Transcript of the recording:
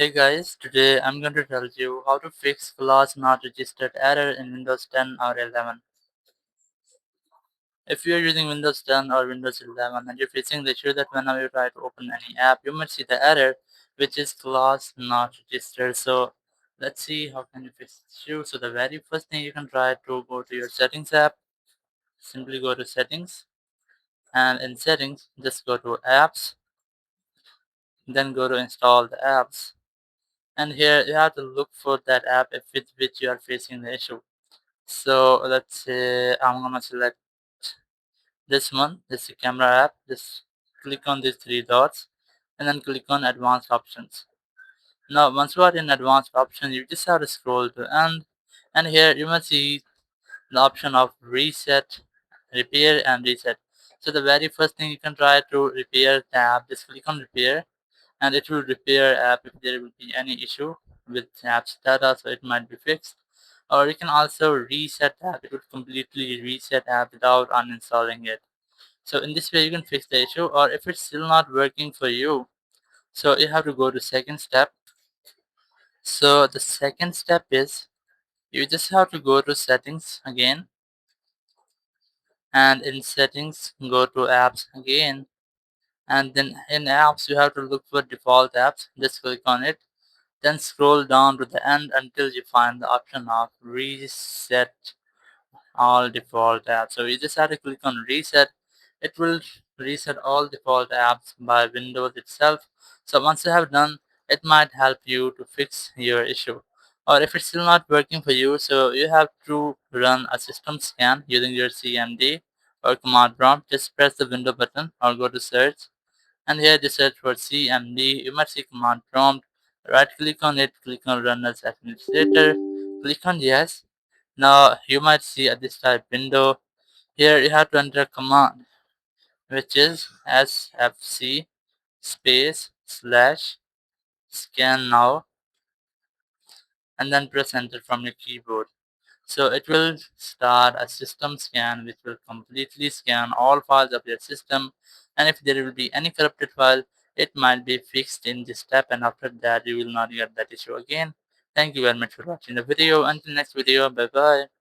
Hey guys, today I'm going to tell you how to fix class not registered error in Windows 10 or 11. If you're using Windows 10 or Windows 11 and you're facing the issue that whenever you try to open any app, you might see the error which is class not registered. So let's see how can you fix this issue. So the very first thing you can try to go to your settings app, simply go to settings, and in settings just go to apps, then go to install the apps. And here you have to look for that app with which you are facing the issue. So let's say I'm gonna select this one, this is the camera app. Just click on these three dots and then click on advanced options. Now once you are in advanced options, you just have to scroll to end, and here you must see the option of reset, repair and reset. So the very first thing you can try to repair the app, just click on repair and it will repair app if there will be any issue with app's data, so it might be fixed. Or you can also reset app, it would completely reset app without uninstalling it. So in this way you can fix the issue. Or if it's still not working for you, so you have to go to second step. So the second step is you just have to go to settings again, and in settings go to apps again, and then in apps you have to look for default apps, just click on it. Then scroll down to the end until you find the option of reset all default apps. So you just have to click on reset. It will reset all default apps by Windows itself. So once you have done, it might help you to fix your issue. Or if it's still not working for you, so you have to run a system scan using your CMD or command prompt. Just press the window button or go to search, and here just search for CMD. You must see command prompt. Right click on it, click on run as administrator, click on yes. Now you might see at this type window. Here you have to enter a command which is SFC space slash scan now, and then press enter from your keyboard. So it will start a system scan which will completely scan all files of your system, and if there will be any corrupted file, it might be fixed in this step, and after that you will not get that issue again. Thank you very much for watching the video. Until next video, bye bye.